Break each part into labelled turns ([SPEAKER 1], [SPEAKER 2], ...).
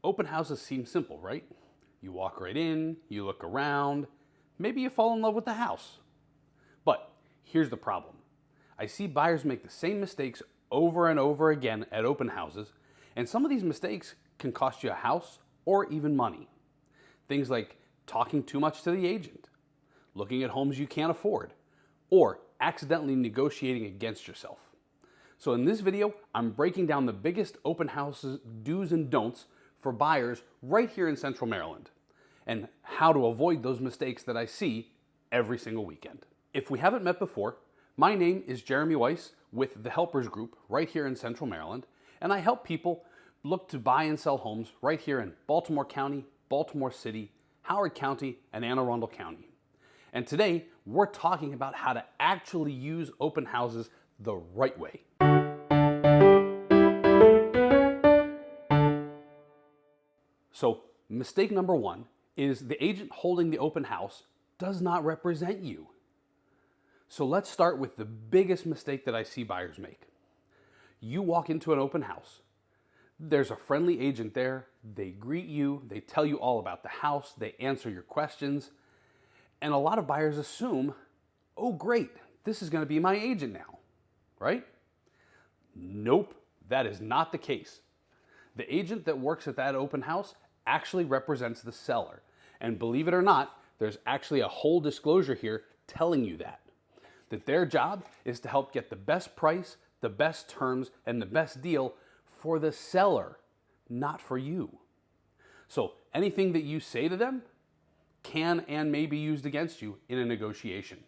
[SPEAKER 1] Open houses seem simple, right? You walk right in, you look around, maybe you fall in love with the house. But here's the problem. I see buyers make the same mistakes over and over again at open houses, and some of these mistakes can cost you a house or even money. Things like talking too much to the agent, looking at homes you can't afford, or accidentally negotiating against yourself. So in this video, I'm breaking down the biggest open houses do's and don'ts for buyers right here in Central Maryland, and how to avoid those mistakes that I see every single weekend. If we haven't met before, my name is Jeremy Weiss with the Helpers Group right here in Central Maryland, and I help people look to buy and sell homes right here in Baltimore County, Baltimore City, Howard County, and Anne Arundel County. And today, we're talking about how to actually use open houses the right way. So, mistake number one is the agent holding the open house does not represent you. So let's start with the biggest mistake that I see buyers make. You walk into an open house. There's a friendly agent there. They greet you. They tell you all about the house. They answer your questions. And a lot of buyers assume, oh great, this is going to be my agent now, right? Nope, that is not the case. The agent that works at that open house actually represents the seller. And believe it or not, there's actually a whole disclosure here telling you that their job is to help get the best price, the best terms, and the best deal for the seller, not for you. So anything that you say to them can and may be used against you in a negotiation.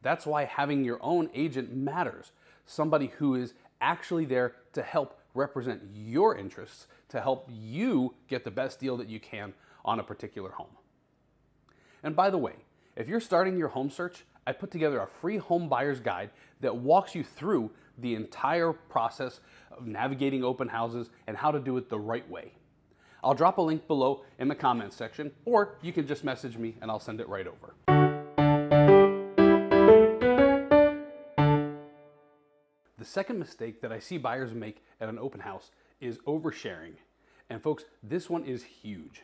[SPEAKER 1] That's why having your own agent matters. Somebody who is actually there to help represent your interests, to help you get the best deal that you can on a particular home. And by the way, if you're starting your home search, I put together a free home buyer's guide that walks you through the entire process of navigating open houses and how to do it the right way. I'll drop a link below in the comments section, or you can just message me and I'll send it right over. The second mistake that I see buyers make at an open house is oversharing. And folks, this one is huge.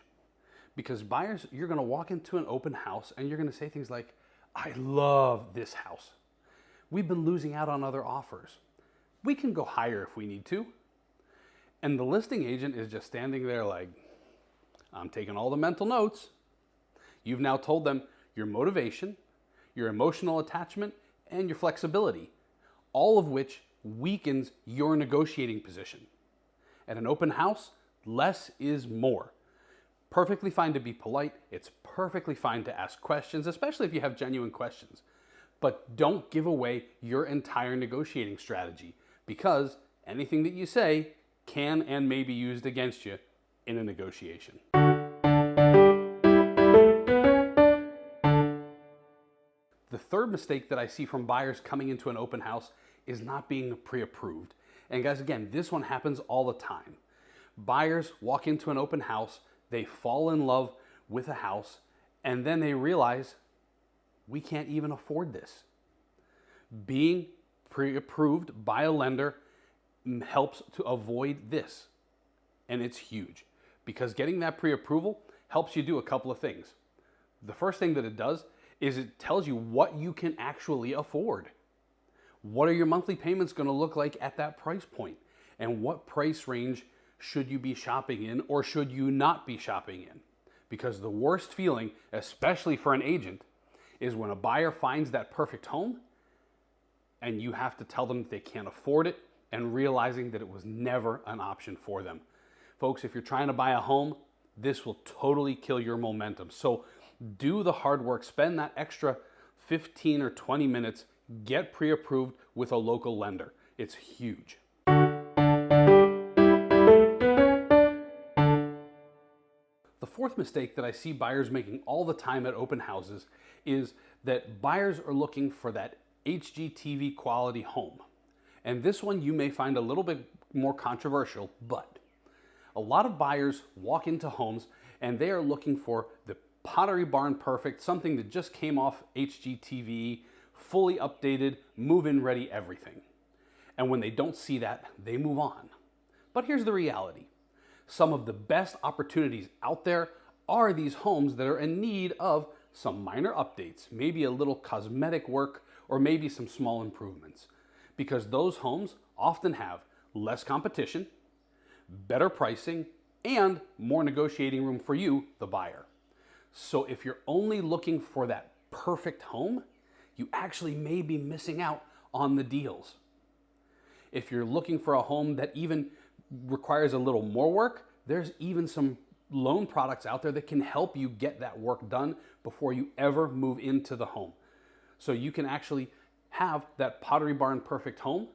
[SPEAKER 1] Because buyers, you're gonna walk into an open house and you're gonna say things like, I love this house. We've been losing out on other offers. We can go higher if we need to. And the listing agent is just standing there like, I'm taking all the mental notes. You've now told them your motivation, your emotional attachment, and your flexibility, all of which weakens your negotiating position. At an open house, less is more. Perfectly fine to be polite. It's perfectly fine to ask questions, especially if you have genuine questions. But don't give away your entire negotiating strategy, because anything that you say can and may be used against you in a negotiation. The third mistake that I see from buyers coming into an open house is not being pre-approved. And guys, again, this one happens all the time. Buyers walk into an open house, they fall in love with a house, and then they realize we can't even afford this. Being pre-approved by a lender helps to avoid this. And it's huge, because getting that pre-approval helps you do a couple of things. The first thing that it does is it tells you what you can actually afford. What are your monthly payments going to look like at that price point? And what price range should you be shopping in, or should you not be shopping in? Because the worst feeling, especially for an agent, is when a buyer finds that perfect home and you have to tell them that they can't afford it, and realizing that it was never an option for them. Folks, if you're trying to buy a home, this will totally kill your momentum. So do the hard work, spend that extra 15 or 20 minutes, get pre-approved with a local lender. It's huge. The fourth mistake that I see buyers making all the time at open houses is that buyers are looking for that HGTV quality home. And this one you may find a little bit more controversial, but a lot of buyers walk into homes and they are looking for the Pottery Barn perfect, something that just came off HGTV, fully updated, move-in ready, everything. And when they don't see that, they move on. But here's the reality. Some of the best opportunities out there are these homes that are in need of some minor updates, maybe a little cosmetic work, or maybe some small improvements. Because those homes often have less competition, better pricing, and more negotiating room for you, the buyer. So if you're only looking for that perfect home, you actually may be missing out on the deals. If you're looking for a home that even requires a little more work, there's even some loan products out there that can help you get that work done before you ever move into the home. So you can actually have that Pottery Barn perfect home,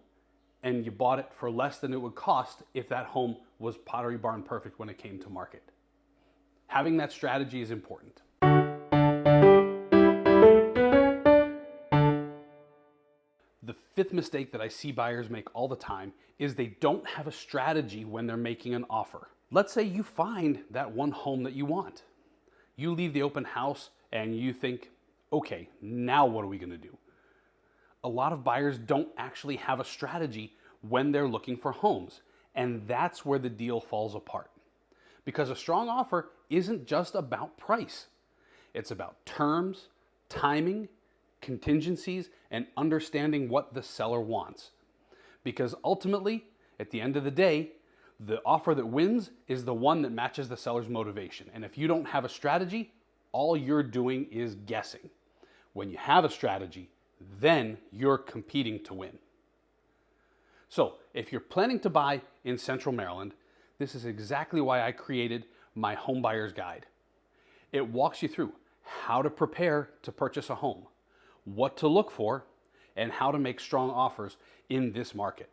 [SPEAKER 1] and you bought it for less than it would cost if that home was Pottery Barn perfect when it came to market. Having that strategy is important. The fifth mistake that I see buyers make all the time is they don't have a strategy when they're making an offer. Let's say you find that one home that you want. You leave the open house and you think, okay, now what are we gonna do? A lot of buyers don't actually have a strategy when they're looking for homes, and that's where the deal falls apart. Because a strong offer isn't just about price. It's about terms, timing, contingencies, and understanding what the seller wants. Because ultimately, at the end of the day, the offer that wins is the one that matches the seller's motivation. And if you don't have a strategy, all you're doing is guessing. When you have a strategy, then you're competing to win. So if you're planning to buy in Central Maryland, this is exactly why I created my Home Buyer's Guide. It walks you through how to prepare to purchase a home, what to look for, and how to make strong offers in this market.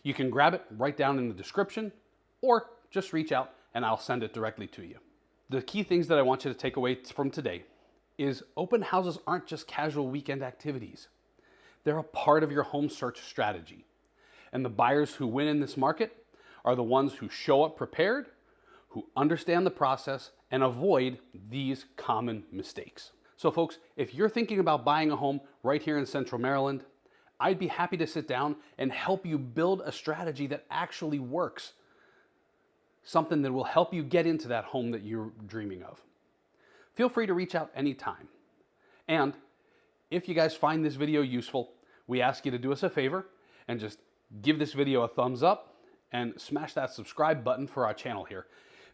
[SPEAKER 1] You can grab it right down in the description, or just reach out and I'll send it directly to you. The key things that I want you to take away from today is open houses aren't just casual weekend activities. They're a part of your home search strategy. And the buyers who win in this market are the ones who show up prepared, who understand the process, and avoid these common mistakes. So folks, if you're thinking about buying a home right here in Central Maryland, I'd be happy to sit down and help you build a strategy that actually works. Something that will help you get into that home that you're dreaming of. Feel free to reach out anytime. And if you guys find this video useful, we ask you to do us a favor and just give this video a thumbs up and smash that subscribe button for our channel here,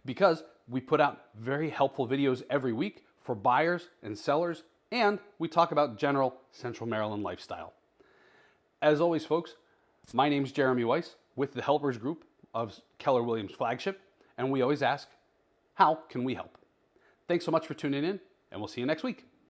[SPEAKER 1] because we put out very helpful videos every week for buyers and sellers, and we talk about general Central Maryland lifestyle. As always, folks, my name's Jeremy Weiss with the Helpers Group of Keller Williams Flagship, and we always ask, how can we help? Thanks so much for tuning in, and we'll see you next week.